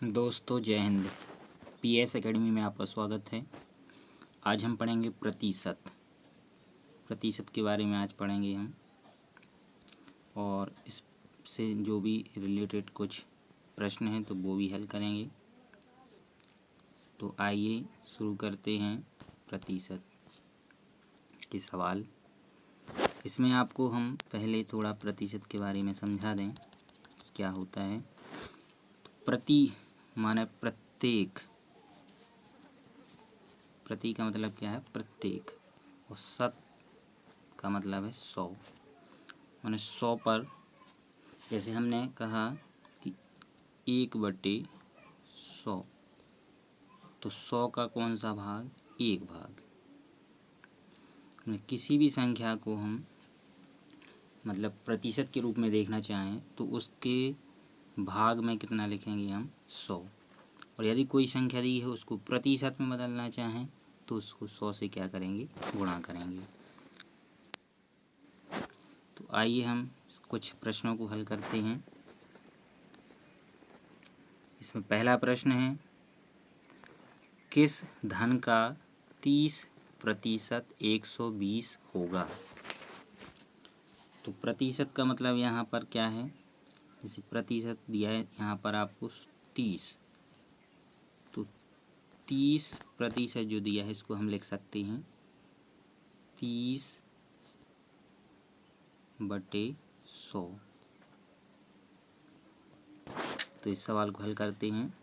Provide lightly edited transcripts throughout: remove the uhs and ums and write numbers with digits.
दोस्तों जय Hind. PS academy में आपका स्वागत है। आज हम पढ़ेंगे प्रतिशत के बारे में आज पढ़ेंगे हम, और इससे जो भी रिलेटेड कुछ प्रश्न हैं तो वो भी हल करेंगे। तो आइए शुरू करते हैं प्रतिशत के सवाल। इसमें आपको हम पहले थोड़ा प्रतिशत के बारे में समझा दें कि क्या होता है। प्रति माने प्रत्येक, प्रति का मतलब क्या है? प्रत्येक, और शत का मतलब है 100। माने 100 पर, जैसे हमने कहा कि 1/100, तो 100 का कौन सा भाग? 1 भाग। किसी भी संख्या को हम मतलब प्रतिशत के रूप में देखना चाहें तो उसके भाग में कितना लिखेंगे हम? 100। और यदि कोई संख्या दी है उसको प्रतिशत में बदलना चाहें तो उसको 100 से क्या करेंगे? गुणा करेंगे। तो आइए हम कुछ प्रश्नों को हल करते हैं। इसमें पहला प्रश्न है, किस धन का 30% 120 होगा? तो प्रतिशत का मतलब यहाँ पर क्या है? जैसे प्रतिशत दिया है यहाँ पर आपको 30, तो 30% जो दिया है इसको हम लिख सकते हैं 30/100। तो इस सवाल को हल करते हैं।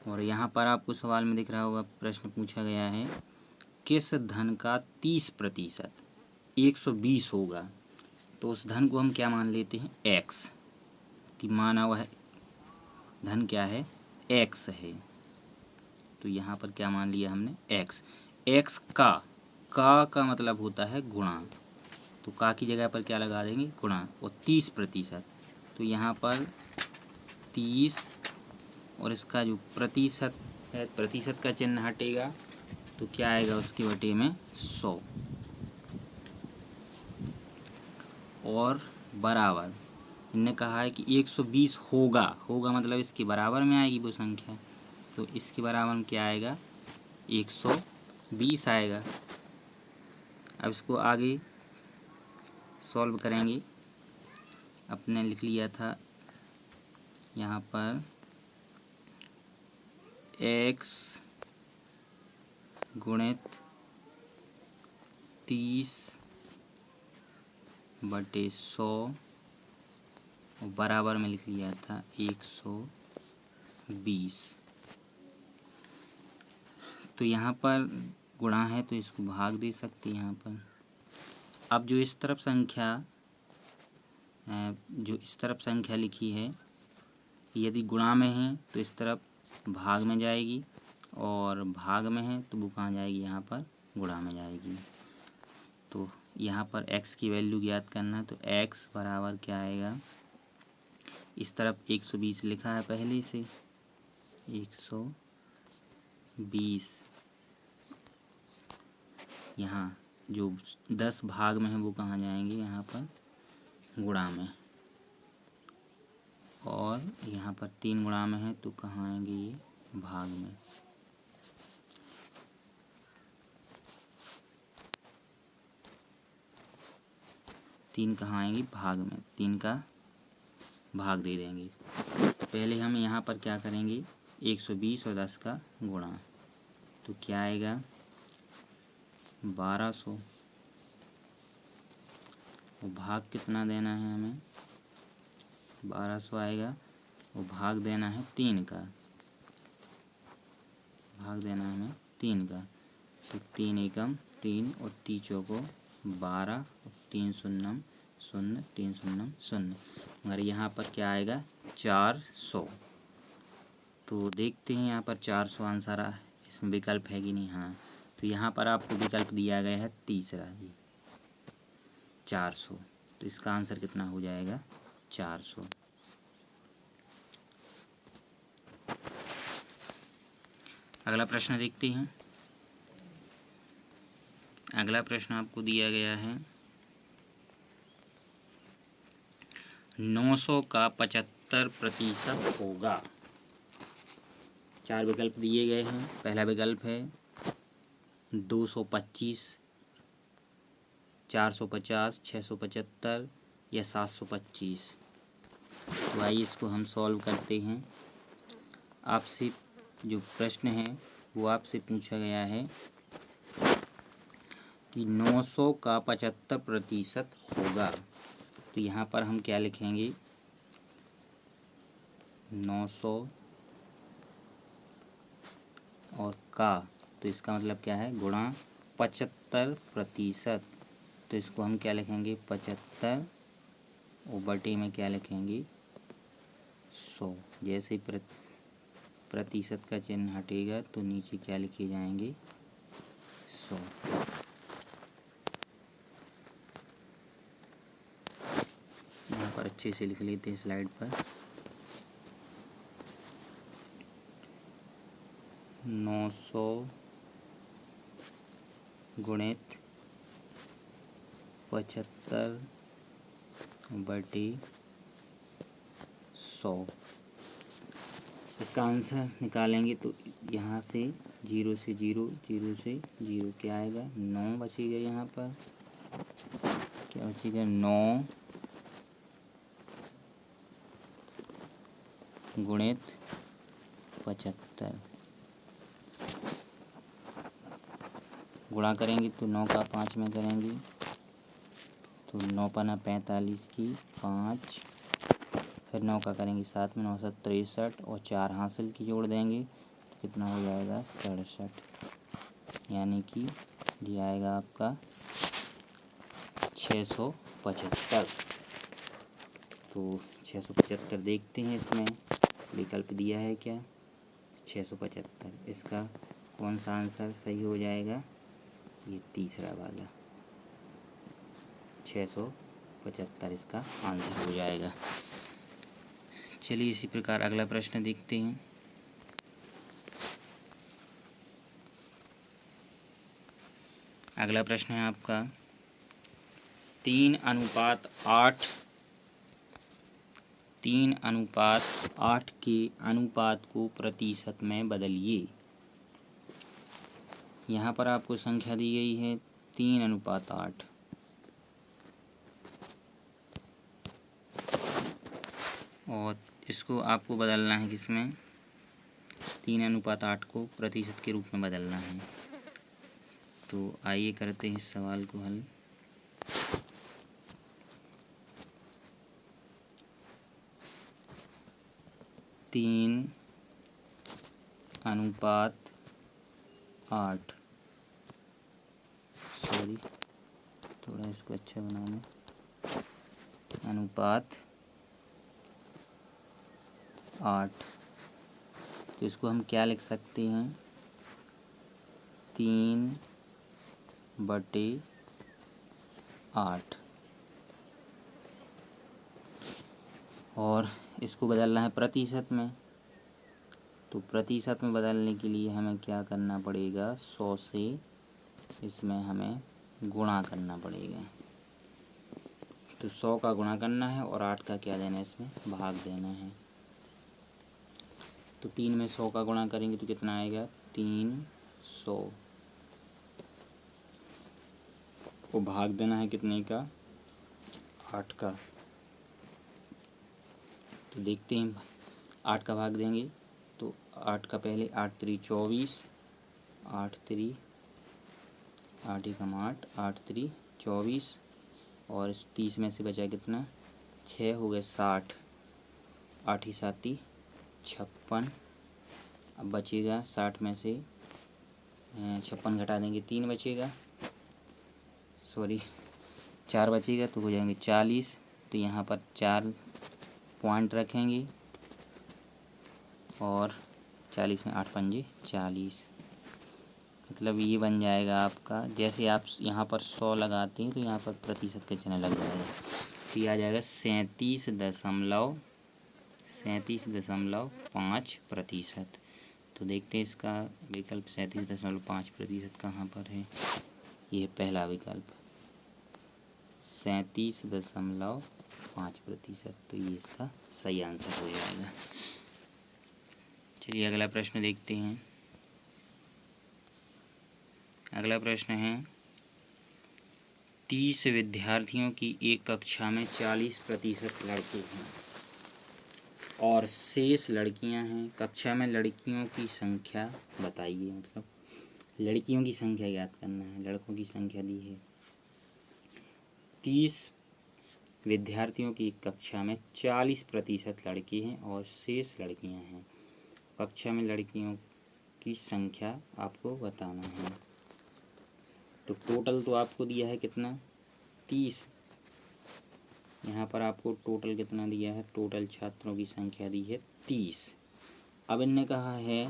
और यहाँ पर आपको सवाल में दिख रहा होगा, प्रश्न पूछा गया है किस धन का 30% 120 होगा। तो उस धन को हम क्या मान लेते हैं? x, कि माना हुआ है धन क्या है? x है। तो यहाँ पर क्या मान लिया हमने? x। x का मतलब होता है गुणा, तो का की जगह पर क्या लगा देंगे? गुणा। और 30%, तो यहाँ पर 30, और इसका जो प्रतिशत है, प्रतिशत का चिन्ह हटेगा तो क्या आएगा उसके बटे में? 100। और बराबर, इनने कहा है कि 120 होगा, होगा मतलब इसके बराबर में आएगी वो संख्या, तो इसके बराबर में क्या आएगा? 120 आएगा। अब इसको आगे सॉल्व करेंगे। अपने लिख लिया था यहाँ पर x गुणित 30/100 और बराबर में लिख लिया था 120। तो यहाँ पर गुणा है तो इसको भाग दे सकते हैं यहाँ पर। अब जो इस तरफ संख्या लिखी है, यदि गुणा में है तो इस तरफ भाग में जाएगी, और भाग में है तो वो कहाँ जाएगी? यहाँ पर गुणा में जाएगी। तो यहाँ पर x की वैल्यू ज्ञात करना है, तो x बराबर क्या आएगा? इस तरफ 120 लिखा है पहले से, 120। यहाँ जो 10 भाग में है वो कहाँ जाएंगे? यहाँ पर गुणा में। और यहाँ पर 3 गुणा में है तो कहाँ आएंगे? ये भाग में। तीन कहाँ आएंगी? भाग में। 3 का भाग दे देंगे। पहले हम यहाँ पर क्या करेंगे? 120 और 10 का गुणा, तो क्या आएगा? 1200। और भाग कितना देना है हमें? 1200 आएगा, और भाग देना है 3 का, भाग देना है हमें 3 का। तो 3 एकम 3 और 3 चौको 12 और 3 शून्यम 0, 3 शून्यम 0। मगर यहाँ पर क्या आएगा? 400। तो देखते हैं यहाँ पर 400 आंसर है, इसमें विकल्प है कि नहीं? हाँ, तो यहाँ पर आपको विकल्प दिया गया है तीसरा जी, 400। तो इसका आंसर कितना हो जाएगा? 400। अगला प्रश्न देखते हैं। अगला प्रश्न आपको दिया गया है, 900 का 75% होगा। 4 विकल्प दिए गए हैं। पहला विकल्प है 225, 450, 675 या 725। तो आइए इसको हम सॉल्व करते हैं। आपसे जो प्रश्न है वो आपसे पूछा गया है कि 900 का 75% होगा। तो यहाँ पर हम क्या लिखेंगे, 900 और का, तो इसका मतलब क्या है, गुणा 75%। तो इसको हम क्या लिखेंगे, 75 और बटे में क्या लिखेंगे, 100। जैसे प्रतिशत का चिन्ह हटेगा तो नीचे क्या लिखे जाएंगे, 100। यहाँ पर अच्छे से लिख लेते हैं स्लाइड पर। 900 गुणित 75 बटे 100। इसका आंसर निकालेंगे तो यहाँ से 0 से 0, 0 से 0 क्या आएगा, 9 बचेगा। यहाँ पर क्या बचेगा, 9 गुणित 75। गुणा करेंगे तो 9 का 5 में करेंगे तो 9 पना 45 की 5, फिर 9 का करेंगे 7 में, 9 7 63 और 4 हासिल की जोड़ देंगे तो कितना हो जाएगा, 67। यानी कि ये आएगा आपका 675। तो 675 देखते हैं, इसमें विकल्प दिया है क्या, 675। इसका कौन सा आंसर सही हो जाएगा, ये तीसरा वाला 675 इसका आंसर हो जाएगा। चलिए इसी प्रकार अगला प्रश्न देखते हैं। अगला प्रश्न है आपका 3:8 के अनुपात को प्रतिशत में बदलिए। यहाँ पर आपको संख्या दी गई है 3:8। और इसको आपको बदलना है किसमें, 3:8 को प्रतिशत के रूप में बदलना है। तो आइए करते हैं इस सवाल को हल। तीन अनुपात आठ, सॉरी थोड़ा इसको अच्छा बनाना, अनुपात 8। तो इसको हम क्या लिख सकते हैं, 3/8। और इसको बदलना है प्रतिशत में। तो प्रतिशत में बदलने के लिए हमें क्या करना पड़ेगा, 100 से इसमें हमें गुणा करना पड़ेगा। तो 100 का गुणा करना है और 8 का क्या देना है, इसमें भाग देना है। तो 3 में 100 का गुणा करेंगे तो कितना आएगा, 300। वो भाग देना है कितने का, 8 का। तो देखते हैं, 8 का भाग देंगे तो 8 का पहले 8 3 24, 8 3 8 एकम 8, 8 3 24 और इस 30 में से बचा कितना, 6 हो गए 60, 8 ही 7 56। अब बचेगा 60 में से 56 घटा देंगे 3 बचेगा, सॉरी 4 बचेगा तो हो जाएंगे 40। तो यहाँ पर 4 पॉइंट रखेंगे और 40 में 8 पंजे 40, मतलब ये बन जाएगा आपका, जैसे आप यहाँ पर 100 लगाते हैं तो यहाँ पर प्रतिशत का चिन्ह लग जाएगा। तो ये आ जाएगा 37.5%। तो देखते हैं इसका विकल्प 37.5% कहाँ पर है। ये पहला विकल्प 37.5%। तो ये इसका सही आंसर हो जाएगा। चलिए अगला प्रश्न देखते हैं। अगला प्रश्न है 30 विद्यार्थियों की एक कक्षा में 40% लड़के हैं और शेष लड़कियां हैं। कक्षा में लड़कियों की संख्या बताइए। मतलब लड़कियों की संख्या ज्ञात करना है, लड़कों की संख्या दी है। 30 विद्यार्थियों की कक्षा में 40% लड़के हैं और शेष लड़कियां हैं। कक्षा में लड़कियों की संख्या आपको बताना है। तो टोटल तो आपको दिया है कितना, 30। यहाँ पर आपको टोटल कितना दिया है, टोटल छात्रों की संख्या दी है 30। अब इनने कहा है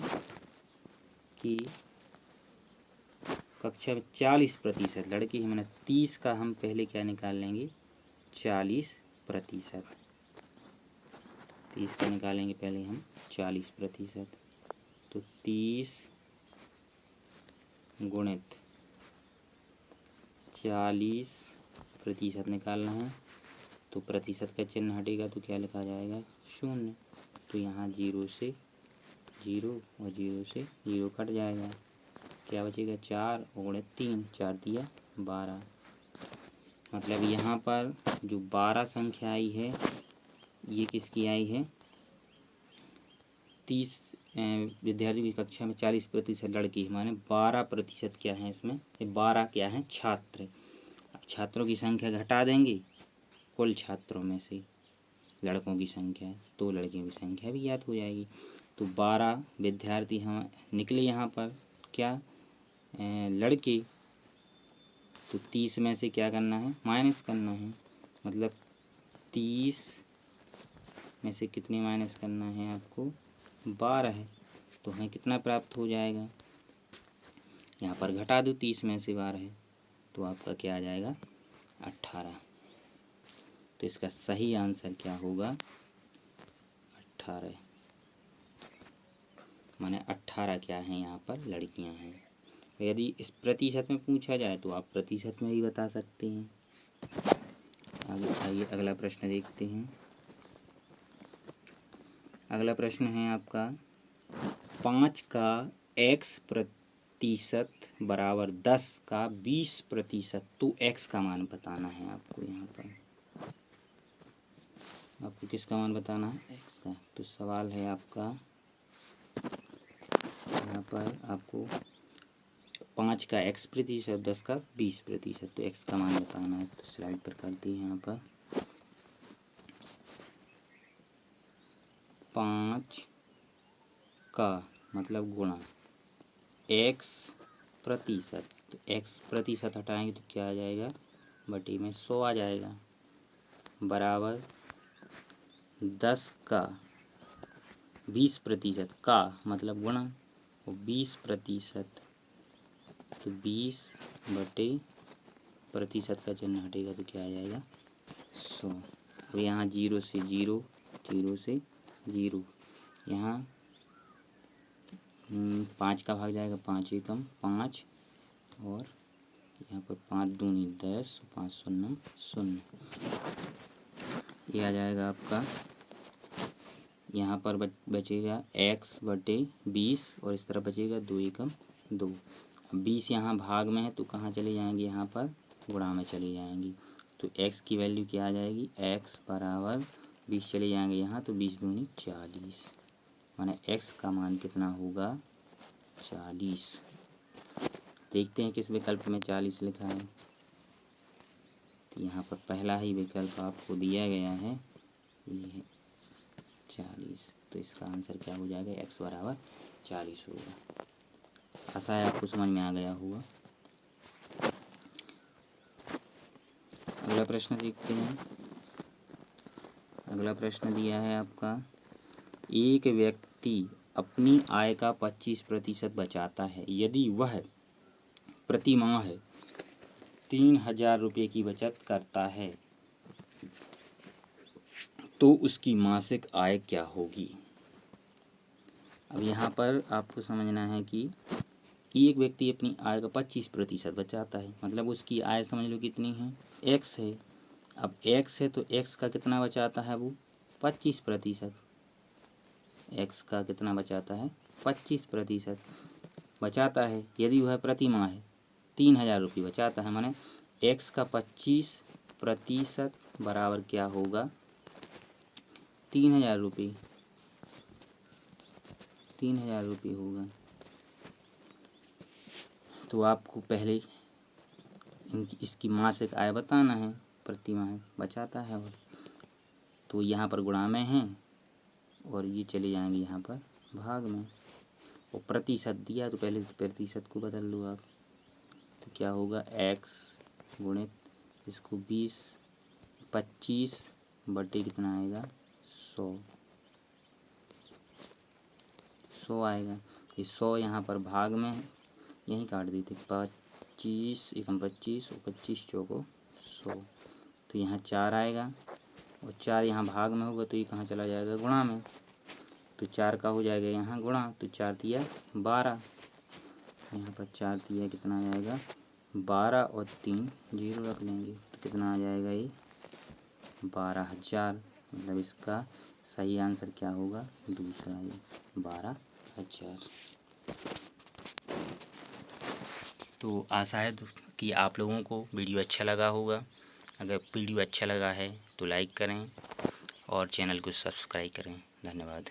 कि कक्षा में 40% लड़के हैं, मैंने 30 का हम पहले क्या निकाल लेंगे, 40%। 30 का निकालेंगे पहले हम 40%। तो 30 गुणित 40% निकालना है। तो प्रतिशत का चिन्ह हटेगा तो क्या लिखा जाएगा, 0। तो यहाँ 0 से 0 और 0 से 0 कट जाएगा, क्या बचेगा, 4 गुणित 3, 4 दिया 12। मतलब यहाँ पर जो 12 संख्या आई है ये किसकी आई है, 30 विद्यार्थियों की कक्षा में 40% लड़की, माने 12% क्या है इसमें, 12 क्या है, छात्र। अब छात्रों की संख्या घटा देंगे, कुल छात्रों में से लड़कों की संख्या है तो लड़कियों की संख्या भी याद हो जाएगी। तो 12 विद्यार्थी हम निकले यहाँ पर क्या, लड़के। तो 30 में से क्या करना है, माइनस करना है। मतलब 30 में से कितने माइनस करना है आपको, 12 है। तो हमें कितना प्राप्त हो जाएगा, यहाँ पर घटा दो 30 में से 12 है तो आपका क्या आ जाएगा, 18। तो इसका सही आंसर क्या होगा, 18। माने 18 क्या है यहाँ पर लड़कियाँ हैं। यदि इस प्रतिशत में पूछा जाए तो आप प्रतिशत में भी बता सकते हैं। आगे आइए अगला प्रश्न देखते हैं। अगला प्रश्न है आपका 5 का x प्रतिशत बराबर 10 का 20%। तो x का मान बताना है आपको। यहाँ पर आपको किसका मान बताना है, x का। तो सवाल है आपका यहाँ पर आपको 5 का x प्रतिशत 10 का 20%। तो x का मान बताना है। तो स्लाइड पर करते हैं यहाँ पर 5 का मतलब गुणा x प्रतिशत। तो x प्रतिशत हटाएंगे तो क्या आ जाएगा, बटे में 100 आ जाएगा, बराबर 10 का 20% का मतलब गुणा और 20%। तो 20 बटे प्रतिशत का चिन्ह हटेगा तो क्या आ जाएगा, 100। अब यहाँ 0 से 0, 0 से 0, यहाँ 5 का भाग जाएगा, 5 एकम 5 और यहाँ पर 5 दूनी 10, 5 शून्य 0। ये आ जाएगा आपका, यहाँ पर बचेगा x बटे 20 और इस तरफ बचेगा 2 एकम 2। 20 यहाँ भाग में है तो कहाँ चले जाएंगे, यहाँ पर गुणा में चले जाएंगे। तो x की वैल्यू क्या आ जाएगी, x बराबर 20 चले जाएंगे यहाँ तो 20 दूनी 40, माने x का मान कितना होगा, 40। देखते हैं किस विकल्प में 40 लिखा है। तो यहाँ पर पहला ही विकल्प आपको दिया गया है, ये है 40। तो इसका आंसर क्या हो जाएगा, x बराबर 40 होगा। आशा है आपको समझ में आ गया होगा। अगला प्रश्न देखते हैं। अगला प्रश्न दिया है आपका, एक व्यक्ति अपनी आय का 25% बचाता है। यदि वह प्रति माह 3000 रुपये की बचत करता है तो उसकी मासिक आय क्या होगी। अब यहाँ पर आपको समझना है कि एक व्यक्ति अपनी आय का 25% बचाता है, मतलब उसकी आय समझ लो कितनी है, x है। अब x है तो x का कितना बचाता है वो 25%। x का कितना बचाता है 25% बचाता है। यदि वह प्रति माह है 3,000 रुपये बचाता है, माने x का 25% बराबर क्या होगा 3,000 रुपये। 3,000 रुपये होगा। तो आपको पहले इसकी मासिक आय बताना है, प्रति माह बचाता है। और तो यहाँ पर गुणा में है और ये चले जाएंगे यहाँ पर भाग में। और प्रतिशत दिया तो पहले प्रतिशत को बदल लो आप, तो क्या होगा x गुणित इसको 25 बटे कितना आएगा 100 आएगा। ये 100 यहाँ पर भाग में यहीं काट देते, 25 एकम 25 और 25 चौको 100, तो यहाँ 4 आएगा। और 4 यहाँ भाग में होगा तो ये कहाँ चला जाएगा गुणा में, तो 4 का हो जाएगा यहाँ गुणा, तो 4 तिया 12, यहाँ पर 4 तिया कितना आ जाएगा 12 और 3 जीरो रख लेंगे तो कितना आ जाएगा ये 12,000। मतलब इसका सही आंसर क्या होगा दूसरा, ये 12,000। तो आशा है कि आप लोगों को वीडियो अच्छा लगा होगा। अगर वीडियो अच्छा लगा है तो लाइक करें और चैनल को सब्सक्राइब करें। धन्यवाद।